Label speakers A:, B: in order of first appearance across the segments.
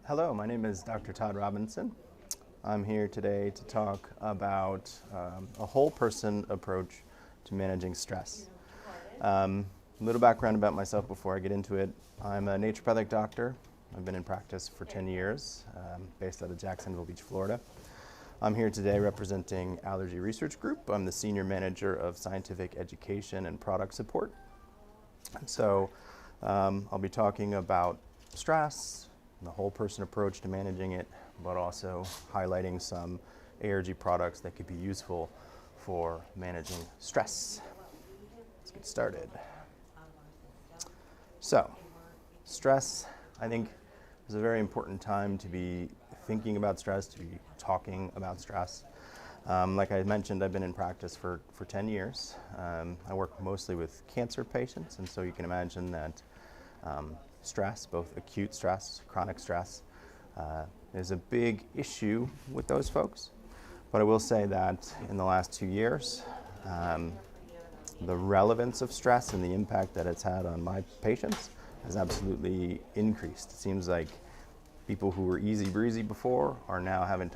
A: Hello, my name is Dr. Todd Robinson. I'm here today to talk about a whole person approach to managing stress. A little background about myself before I get into it. I'm a naturopathic doctor. I've been in practice for 10 years, based out of Jacksonville Beach, Florida. I'm here today representing Allergy Research Group. I'm the Senior Manager of Scientific Education and Product Support. So I'll be talking about stress, the whole person approach to managing it, but also highlighting some ARG products that could be useful for managing stress. Let's get started. So, stress, I think, is a very important time to be thinking about stress, to be talking about stress. Like I mentioned, I've been in practice for 10 years. I work mostly with cancer patients, and so you can imagine that stress, both acute stress, chronic stress, is a big issue with those folks. But I will say that in the last 2 years, the relevance of stress and the impact that it's had on my patients has absolutely increased. It seems like people who were easy breezy before are now having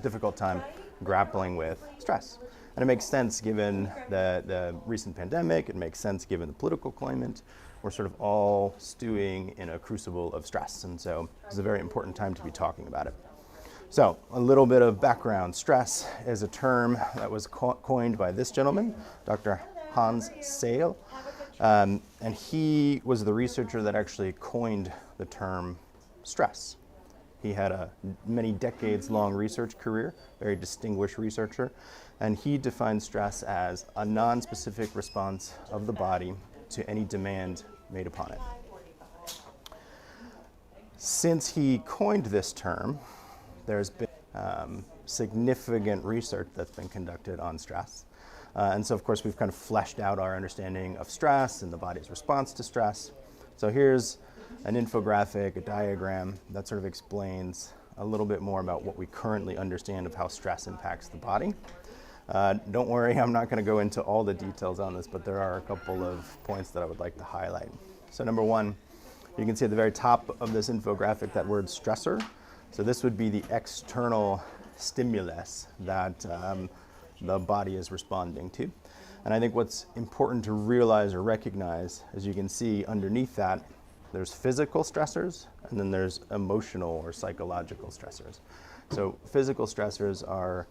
A: difficult time grappling with stress. And it makes sense given the recent pandemic. It makes sense given the political climate. We're sort of all stewing in a crucible of stress. And so it's a very important time to be talking about it. So a little bit of background. Stress is a term that was coined by this gentleman, Dr. Hans Sale. And he was the researcher that actually coined the term stress. He had a many decades long research career, very distinguished researcher, and he defined stress as a non-specific response of the body to any demand made upon it. Since he coined this term, there's been significant research that's been conducted on stress. And so, of course, we've kind of fleshed out our understanding of stress and the body's response to stress. So here's an infographic, a diagram that sort of explains a little bit more about what we currently understand of how stress impacts the body. Don't worry, I'm not going to go into all the details on this, but there are a couple of points that I would like to highlight. So number one, you can see at the very top of this infographic that word stressor. So this would be the external stimulus that the body is responding to. And I think what's important to realize or recognize, as you can see underneath that, there's physical stressors, and then there's emotional or psychological stressors. So physical stressors are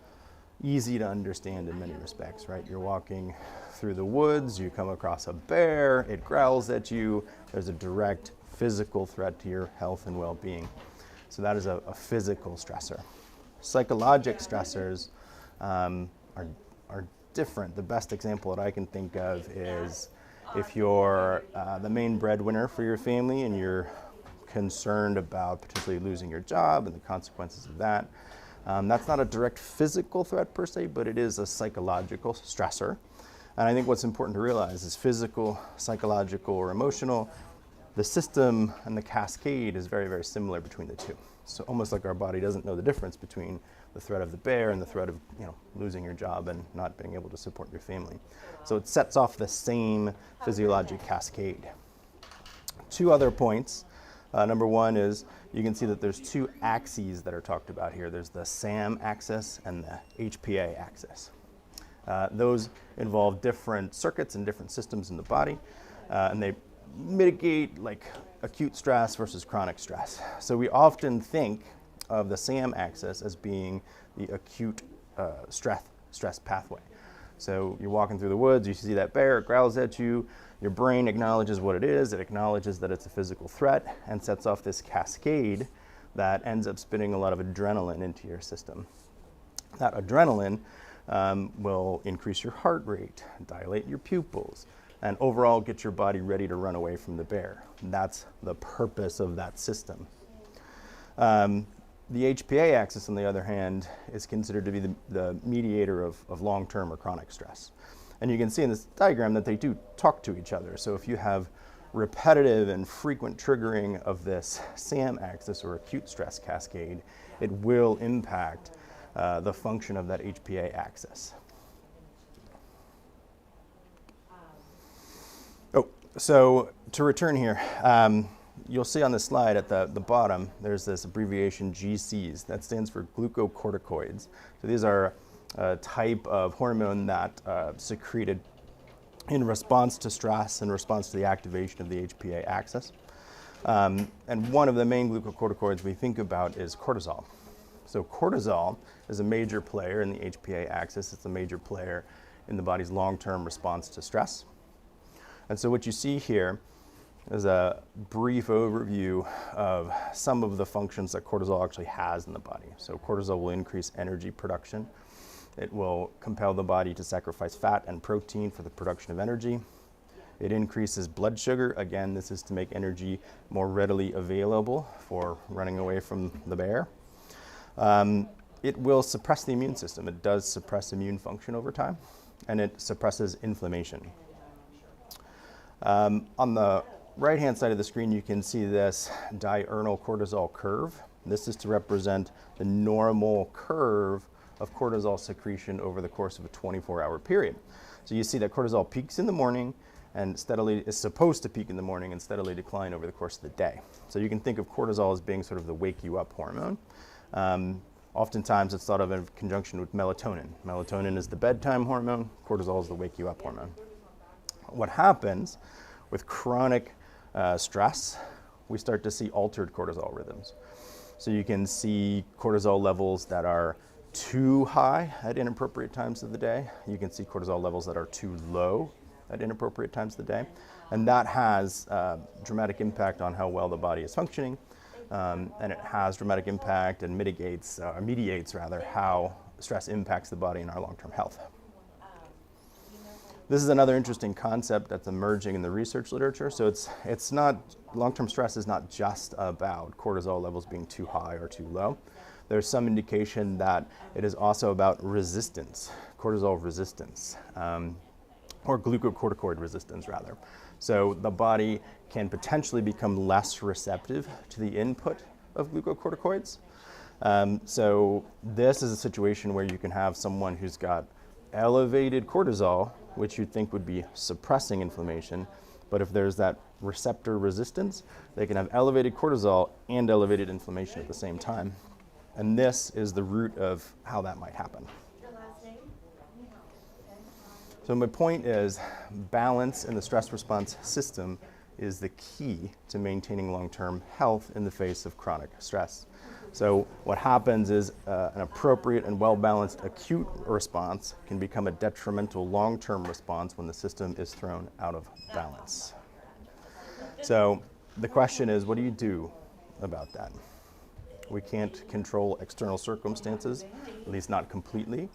A: easy to understand in many respects, right? You're walking through the woods, you come across a bear, it growls at you, there's a direct physical threat to your health and well-being. So that is a physical stressor. Psychologic stressors are different. The best example that I can think of is if you're the main breadwinner for your family and you're concerned about potentially losing your job and the consequences of that. That's not a direct physical threat per se, but it is a psychological stressor. And I think what's important to realize is physical, psychological, or emotional, the system and the cascade is very, very similar between the two. So almost like our body doesn't know the difference between the threat of the bear and the threat of losing your job and not being able to support your family. So it sets off the same physiologic cascade. Two other points. Number one is you can see that there's two axes that are talked about here. There's the SAM axis and the HPA axis. Those involve different circuits and different systems in the body, and they mitigate like acute stress versus chronic stress. So we often think of the SAM axis as being the acute stress pathway. So you're walking through the woods, you see that bear, it growls at you, your brain acknowledges what it is, it acknowledges that it's a physical threat and sets off this cascade that ends up spitting a lot of adrenaline into your system. That adrenaline will increase your heart rate, dilate your pupils, and overall get your body ready to run away from the bear. That's the purpose of that system. The HPA axis, on the other hand, is considered to be the mediator of long-term or chronic stress. And you can see in this diagram that they do talk to each other. So if you have repetitive and frequent triggering of this SAM axis or acute stress cascade, it will impact the function of that HPA axis. So to return here, you'll see on the slide at the bottom, there's this abbreviation GCs. That stands for glucocorticoids. So these are a type of hormone that secreted in response to stress, in response to the activation of the HPA axis. And one of the main glucocorticoids we think about is cortisol. So cortisol is a major player in the HPA axis. It's a major player in the body's long-term response to stress. And so what you see here is a brief overview of some of the functions that cortisol actually has in the body. So cortisol will increase energy production. It will compel the body to sacrifice fat and protein for the production of energy. It increases blood sugar. Again, this is to make energy more readily available for running away from the bear. It will suppress the immune system. It does suppress immune function over time, and it suppresses inflammation. On the right-hand side of the screen, you can see this diurnal cortisol curve. This is to represent the normal curve of cortisol secretion over the course of a 24-hour period. So you see that cortisol peaks in the morning and steadily is supposed to peak in the morning and steadily decline over the course of the day. So you can think of cortisol as being sort of the wake you up hormone. Oftentimes it's thought of in conjunction with melatonin. Melatonin is the bedtime hormone, cortisol is the wake you up hormone. What happens with chronic stress, we start to see altered cortisol rhythms. So you can see cortisol levels that are too high at inappropriate times of the day. You can see cortisol levels that are too low at inappropriate times of the day. And that has dramatic impact on how well the body is functioning. And it has dramatic impact and mediates how stress impacts the body and our long-term health. This is another interesting concept that's emerging in the research literature. So it's not, long-term stress is not just about cortisol levels being too high or too low. There's some indication that it is also about resistance, cortisol resistance, or glucocorticoid resistance rather. So the body can potentially become less receptive to the input of glucocorticoids. So this is a situation where you can have someone who's got elevated cortisol, which you'd think would be suppressing inflammation, but if there's that receptor resistance, they can have elevated cortisol and elevated inflammation at the same time. And this is the root of how that might happen. So my point is, balance in the stress response system is the key to maintaining long-term health in the face of chronic stress. So what happens is an appropriate and well-balanced acute response can become a detrimental long-term response when the system is thrown out of balance. So the question is, what do you do about that? We can't control external circumstances, at least not completely,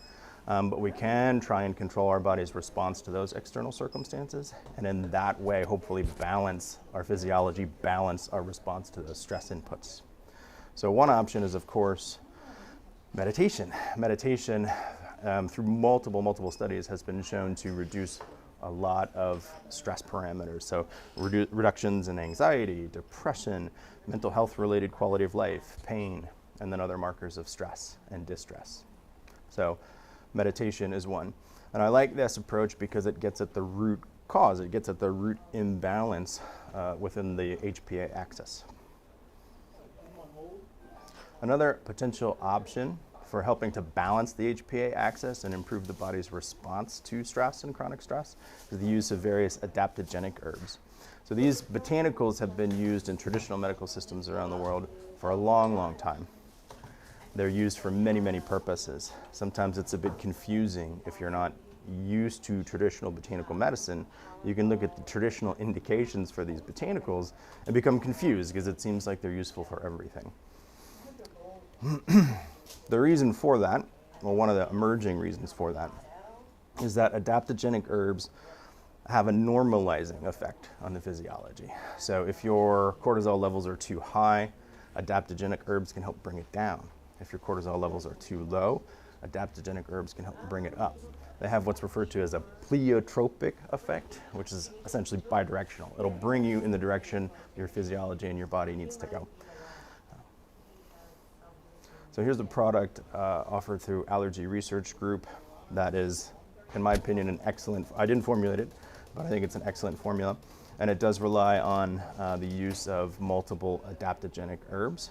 A: but we can try and control our body's response to those external circumstances, and in that way, hopefully balance our physiology, balance our response to those stress inputs. So one option is, of course, meditation. Meditation, through multiple studies, has been shown to reduce a lot of stress parameters. So reductions in anxiety, depression, mental health related quality of life, pain, and then other markers of stress and distress. So meditation is one. And I like this approach because it gets at the root cause. It gets at the root imbalance within the HPA axis. Another potential option for helping to balance the HPA axis and improve the body's response to stress and chronic stress is the use of various adaptogenic herbs. So these botanicals have been used in traditional medical systems around the world for a long time. They're used for many purposes. Sometimes it's a bit confusing if you're not used to traditional botanical medicine. You can look at the traditional indications for these botanicals and become confused because it seems like they're useful for everything. The reason for that, well, one of the emerging reasons for that, is that adaptogenic herbs have a normalizing effect on the physiology. So if your cortisol levels are too high, adaptogenic herbs can help bring it down. If your cortisol levels are too low, adaptogenic herbs can help bring it up. They have what's referred to as a pleiotropic effect, which is essentially bidirectional. It'll bring you in the direction your physiology and your body needs to go. So here's a product offered through Allergy Research Group that is, in my opinion, an excellent, I didn't formulate it, but I think it's an excellent formula. And it does rely on the use of multiple adaptogenic herbs.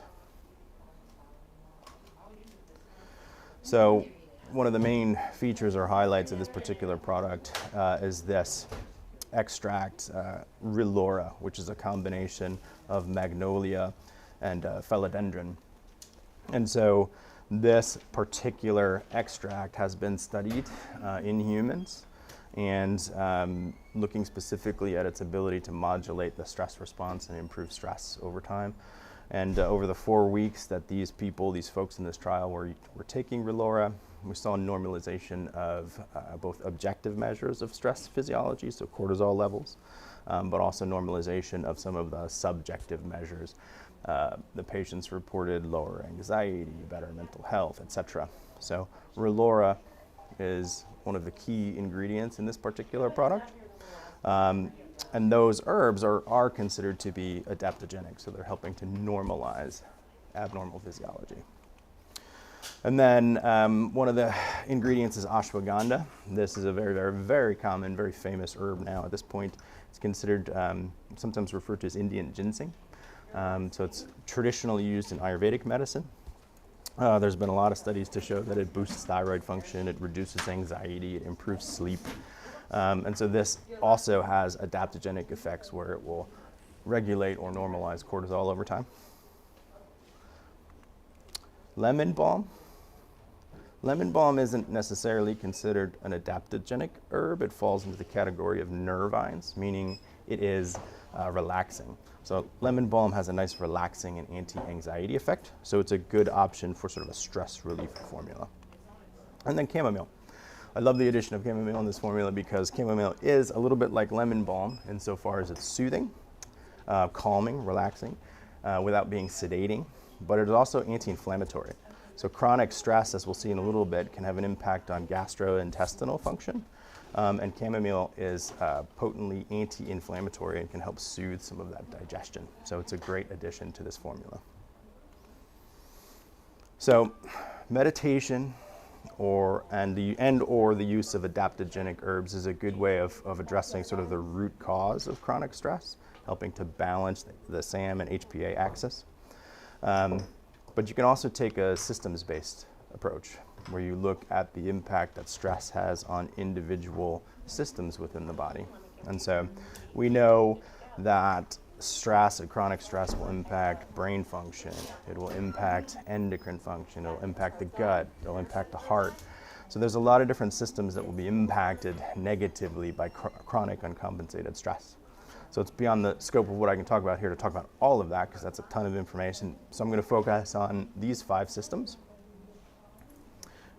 A: So one of the main features or highlights of this particular product is this extract, Rilora, which is a combination of magnolia and philodendron. And so this particular extract has been studied in humans, and looking specifically at its ability to modulate the stress response and improve stress over time. And over the 4 weeks that these folks in this trial were taking Rilora, we saw normalization of both objective measures of stress physiology, so cortisol levels, but also normalization of some of the subjective measures. The patients reported lower anxiety, better mental health, etc. So Rilora is one of the key ingredients in this particular product. And those herbs are considered to be adaptogenic, so they're helping to normalize abnormal physiology. And then one of the ingredients is ashwagandha. This is a very, very, very common, very famous herb now at this point. It's considered, sometimes referred to as Indian ginseng. So it's traditionally used in Ayurvedic medicine. There's been a lot of studies to show that it boosts thyroid function, it reduces anxiety, it improves sleep. And so this also has adaptogenic effects where it will regulate or normalize cortisol over time. Lemon balm. Lemon balm isn't necessarily considered an adaptogenic herb. It falls into the category of nervines, meaning it is relaxing. So lemon balm has a nice relaxing and anti-anxiety effect, so it's a good option for sort of a stress relief formula. And then chamomile. I love the addition of chamomile in this formula because chamomile is a little bit like lemon balm insofar as it's soothing, calming, relaxing, without being sedating, but it is also anti-inflammatory. So chronic stress, as we'll see in a little bit, can have an impact on gastrointestinal function. And chamomile is potently anti-inflammatory and can help soothe some of that digestion. So it's a great addition to this formula. So meditation or the use of adaptogenic herbs is a good way of addressing sort of the root cause of chronic stress, helping to balance the SAM and HPA axis. But you can also take a systems-based approach where you look at the impact that stress has on individual systems within the body. And so we know that stress and chronic stress will impact brain function, it will impact endocrine function, it will impact the gut, it will impact the heart. So there's a lot of different systems that will be impacted negatively by chronic uncompensated stress. So it's beyond the scope of what I can talk about here to talk about all of that, because that's a ton of information. So I'm going to focus on these 5 systems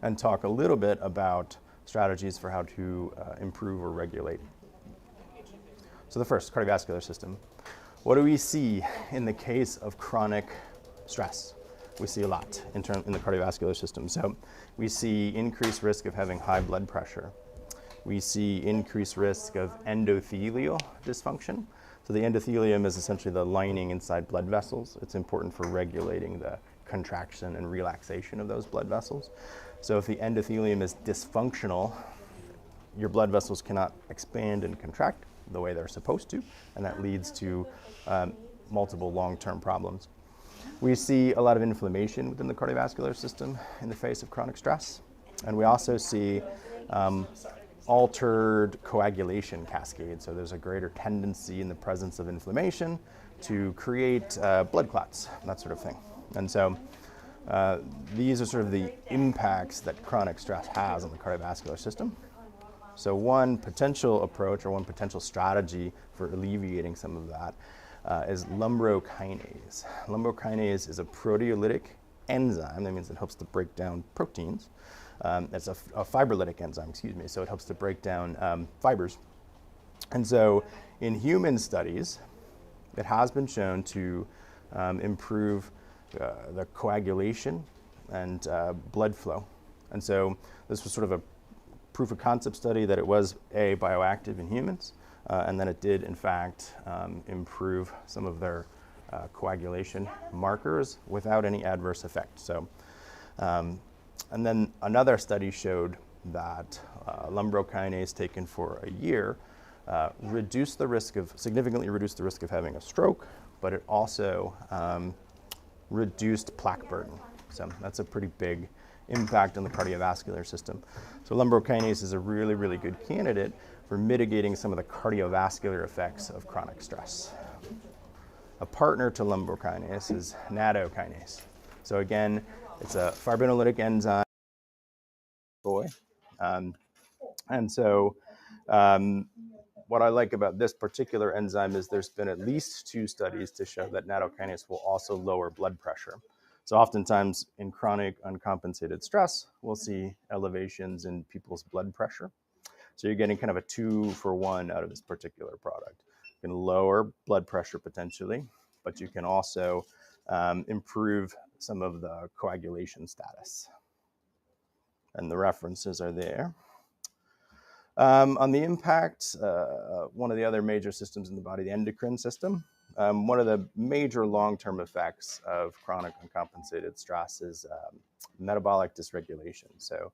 A: and talk a little bit about strategies for how to improve or regulate. So the first, cardiovascular system. What do we see in the case of chronic stress? We see a lot in the cardiovascular system. So we see increased risk of having high blood pressure. We see increased risk of endothelial dysfunction. So the endothelium is essentially the lining inside blood vessels. It's important for regulating the contraction and relaxation of those blood vessels. So if the endothelium is dysfunctional, your blood vessels cannot expand and contract the way they're supposed to, and that leads to multiple long-term problems. We see a lot of inflammation within the cardiovascular system in the face of chronic stress, and we also see altered coagulation cascade. So there's a greater tendency in the presence of inflammation to create blood clots, that sort of thing. And so these are sort of the impacts that chronic stress has on the cardiovascular system. So one potential approach or one potential strategy for alleviating some of that is lumbrokinase. Lumbrokinase is a proteolytic enzyme. That means it helps to break down proteins. It's a fibrolytic enzyme, so it helps to break down fibers. And so in human studies, it has been shown to improve the coagulation and blood flow. And so this was sort of a proof of concept study that it was bioactive in humans, and then it did in fact improve some of their coagulation markers without any adverse effect. So, and then another study showed that lumbrokinase taken for a year significantly reduced the risk of having a stroke, but it also reduced plaque burden. So that's a pretty big impact on the cardiovascular system. So lumbrokinase is a really, really good candidate for mitigating some of the cardiovascular effects of chronic stress. A partner to lumbrokinase is nattokinase. So again, it's a fibrinolytic enzyme. And so what I like about this particular enzyme is there's been at least 2 studies to show that nattokinase will also lower blood pressure. So oftentimes in chronic uncompensated stress, we'll see elevations in people's blood pressure. So you're getting kind of a 2-for-1 out of this particular product. You can lower blood pressure potentially, but you can also improve some of the coagulation status. And the references are there. On the impact, one of the other major systems in the body, the endocrine system, one of the major long-term effects of chronic uncompensated stress is metabolic dysregulation. So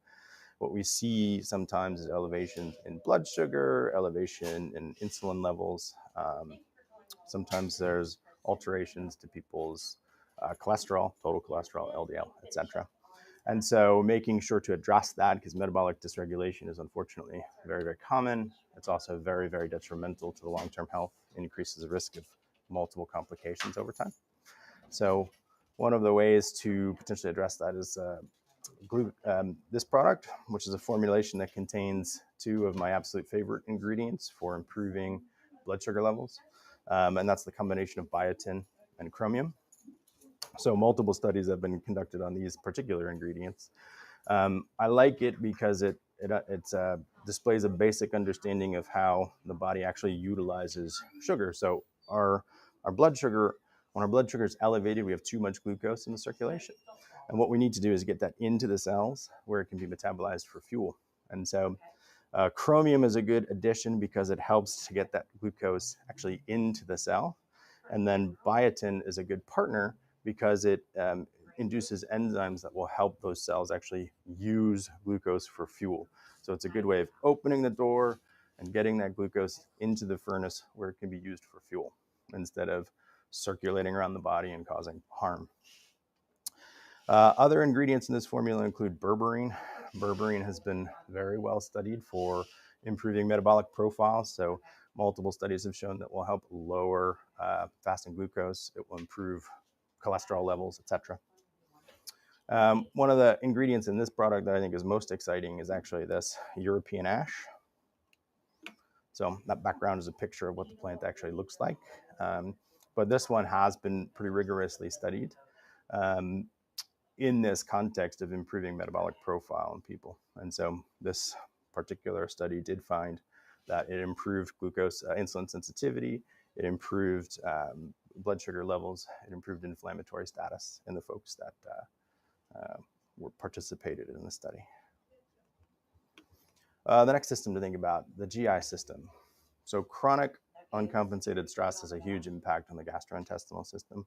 A: what we see sometimes is elevation in blood sugar, elevation in insulin levels. Sometimes there's alterations to people's cholesterol, total cholesterol, LDL, etc. And so making sure to address that, because metabolic dysregulation is unfortunately very, very common. It's also very, very detrimental to the long-term health, increases the risk of multiple complications over time. So one of the ways to potentially address that is this product, which is a formulation that contains 2 of my absolute favorite ingredients for improving blood sugar levels. And that's the combination of biotin and chromium. So multiple studies have been conducted on these particular ingredients. I like it because it displays a basic understanding of how the body actually utilizes sugar. So our blood sugar, when our blood sugar is elevated, we have too much glucose in the circulation. And what we need to do is get that into the cells where it can be metabolized for fuel. And so chromium is a good addition because it helps to get that glucose actually into the cell. And then biotin is a good partner because it induces enzymes that will help those cells actually use glucose for fuel. So it's a good way of opening the door and getting that glucose into the furnace where it can be used for fuel instead of circulating around the body and causing harm. Other ingredients in this formula include berberine. Berberine has been very well studied for improving metabolic profiles. So multiple studies have shown that will help lower fasting glucose. It will improve cholesterol levels, etc. One of the ingredients in this product that I think is most exciting is actually this European ash. So that background is a picture of what the plant actually looks like. But this one has been pretty rigorously studied in this context of improving metabolic profile in people. And so this particular study did find that it improved glucose insulin sensitivity, it improved blood sugar levels, it improved inflammatory status in the folks that were participated in the study. The next system to think about, the GI system. So chronic uncompensated stress has a huge impact on the gastrointestinal system.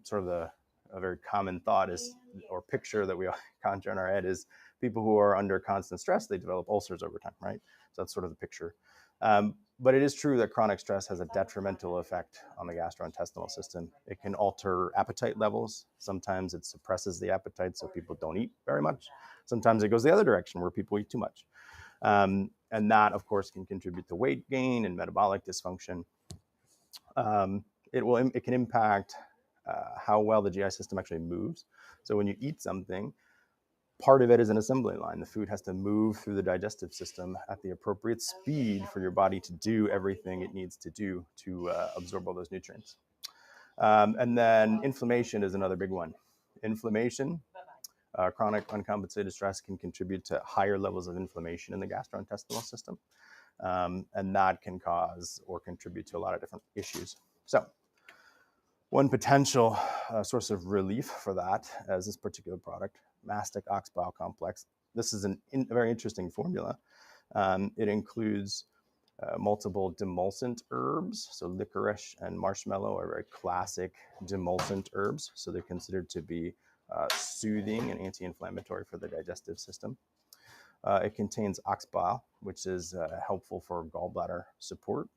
A: Sort of a very common thought is, or picture that we conjure in our head is people who are under constant stress, they develop ulcers over time, right? So that's sort of the picture. But it is true that chronic stress has a detrimental effect on the gastrointestinal system. It can alter appetite levels. Sometimes it suppresses the appetite so people don't eat very much. Sometimes it goes the other direction where people eat too much. And that, of course, can contribute to weight gain and metabolic dysfunction. It can impact how well the GI system actually moves. So when you eat something, part of it is an assembly line. The food has to move through the digestive system at the appropriate speed for your body to do everything it needs to do to absorb all those nutrients. And then inflammation is another big one. Inflammation, chronic uncompensated stress can contribute to higher levels of inflammation in the gastrointestinal system. And that can cause or contribute to a lot of different issues. So one potential source of relief for that is this particular product, Mastic Ox Bile Complex. This is a very interesting formula. It includes multiple demulcent herbs. So licorice and marshmallow are very classic demulcent herbs. So they're considered to be soothing and anti-inflammatory for the digestive system. It contains ox bile, which is helpful for gallbladder support.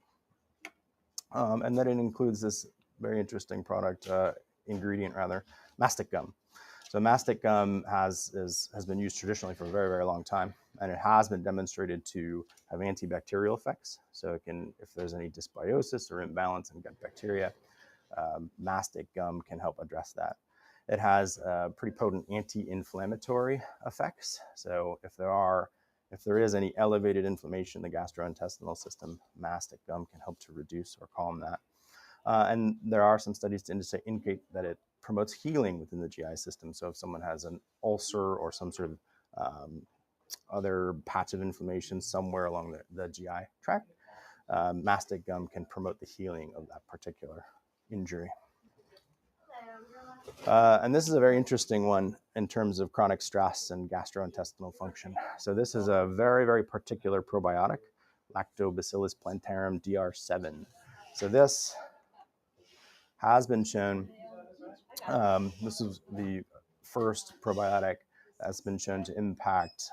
A: And then it includes this very interesting ingredient rather, mastic gum. So mastic gum has been used traditionally for a very, very long time, and it has been demonstrated to have antibacterial effects. So it can, if there's any dysbiosis or imbalance in gut bacteria, mastic gum can help address that. It has pretty potent anti-inflammatory effects. So if there is any elevated inflammation in the gastrointestinal system, mastic gum can help to reduce or calm that. And there are some studies to indicate that it promotes healing within the GI system. So if someone has an ulcer or some sort of other patch of inflammation somewhere along the GI tract, mastic gum can promote the healing of that particular injury. And this is a very interesting one in terms of chronic stress and gastrointestinal function. So this is a very, very particular probiotic, Lactobacillus plantarum DR7. So this has been shown, this is the first probiotic that's been shown to impact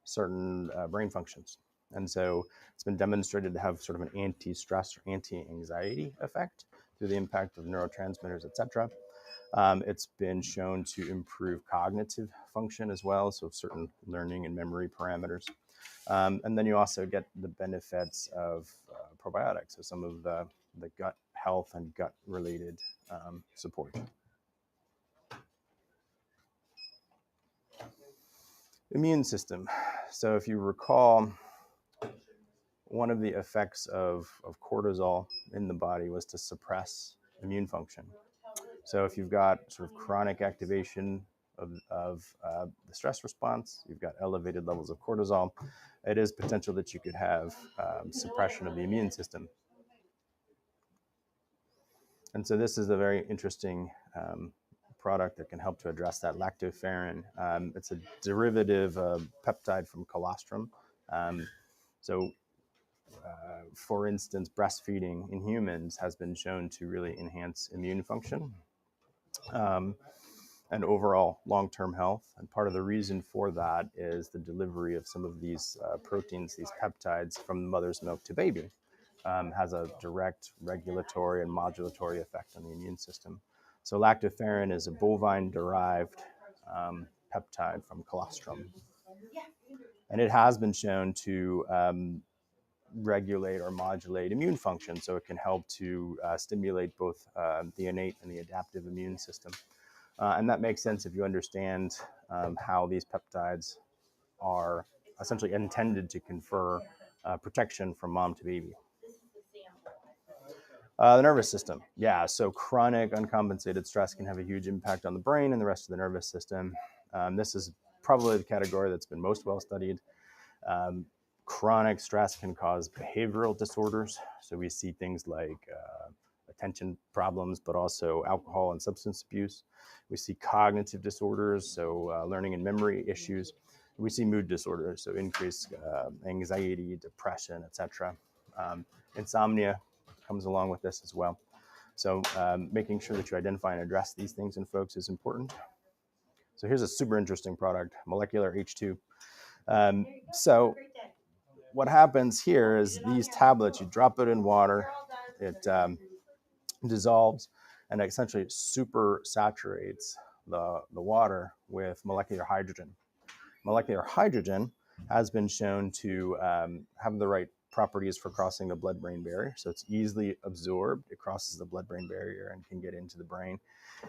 A: certain brain functions. And so it's been demonstrated to have sort of an anti-stress or anti-anxiety effect through the impact of neurotransmitters, et cetera. It's been shown to improve cognitive function as well, so certain learning and memory parameters. And then you also get the benefits of probiotics, so some of the gut health and gut-related support. Immune system. So if you recall, one of the effects of cortisol in the body was to suppress immune function. So if you've got sort of chronic activation of the stress response, you've got elevated levels of cortisol, it is potential that you could have suppression of the immune system. And so this is a very interesting product that can help to address that, lactoferrin. It's a derivative peptide from colostrum. For instance, breastfeeding in humans has been shown to really enhance immune function and overall long-term health. And part of the reason for that is the delivery of some of these proteins, these peptides from the mother's milk to baby. Has a direct regulatory and modulatory effect on the immune system. So lactoferrin is a bovine-derived peptide from colostrum. And it has been shown to regulate or modulate immune function, so it can help to stimulate both the innate and the adaptive immune system. And that makes sense if you understand how these peptides are essentially intended to confer protection from mom to baby. The nervous system. Yeah, so chronic uncompensated stress can have a huge impact on the brain and the rest of the nervous system. This is probably the category that's been most well studied. Chronic stress can cause behavioral disorders. So we see things like attention problems, but also alcohol and substance abuse. We see cognitive disorders, so learning and memory issues. We see mood disorders, so increased anxiety, depression, etc. Insomnia comes along with this as well. So making sure that you identify and address these things in folks is important. So here's a super interesting product, Molecular H2. So what happens here is these tablets, you drop it in water, it dissolves, and it essentially super saturates the water with molecular hydrogen. Molecular hydrogen has been shown to have the right properties for crossing the blood-brain barrier. So it's easily absorbed. It crosses the blood-brain barrier and can get into the brain.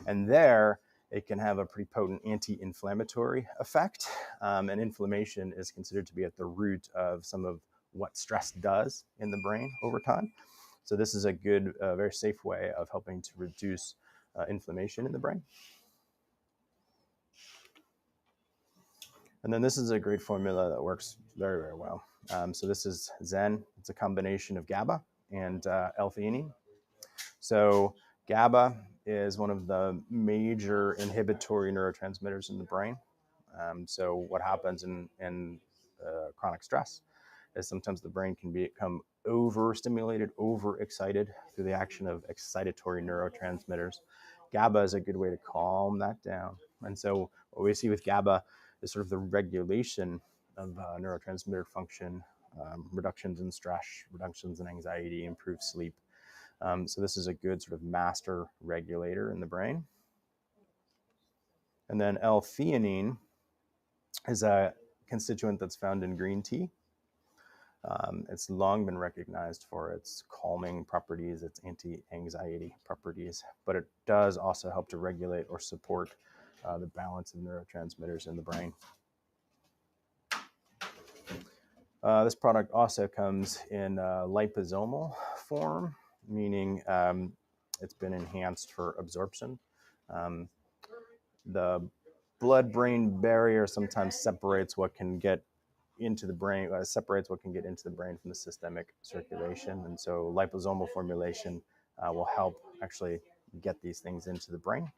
A: And there, it can have a pretty potent anti-inflammatory effect. And inflammation is considered to be at the root of some of what stress does in the brain over time. So this is a good, very safe way of helping to reduce inflammation in the brain. And then this is a great formula that works very, very well. So this is Zen. It's a combination of GABA and L-theanine. So GABA is one of the major inhibitory neurotransmitters in the brain. So what happens in chronic stress is sometimes the brain can become overstimulated, overexcited through the action of excitatory neurotransmitters. GABA is a good way to calm that down. And so what we see with GABA is sort of the regulation of neurotransmitter function, reductions in stress, reductions in anxiety, improved sleep. So this is a good sort of master regulator in the brain. And then L-theanine is a constituent that's found in green tea. It's long been recognized for its calming properties, its anti-anxiety properties, but it does also help to regulate or support the balance of neurotransmitters in the brain. This product also comes in liposomal form, meaning it's been enhanced for absorption. The blood-brain barrier sometimes separates what can get into the brain, separates what can get into the brain from the systemic circulation. And so liposomal formulation will help actually get these things into the brain,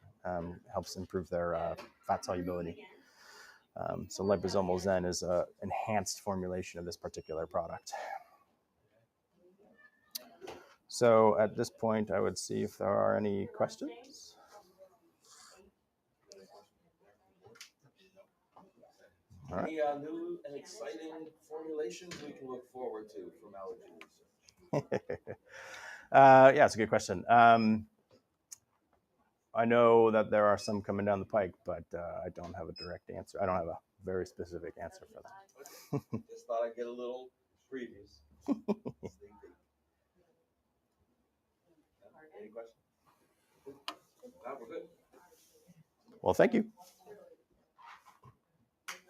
A: helps improve their fat solubility. So liposomal Zen is an enhanced formulation of this particular product. So at this point, I would see if there are any questions.
B: All right. Any new and exciting formulations we can look forward to from allergy research?
A: Yeah, it's a good question. I know that there are some coming down the pike, but I don't have a direct answer. I don't have a very specific answer for that.
B: Okay. Just thought I'd get a little previews. Any questions? No, we're good.
A: Well, thank you.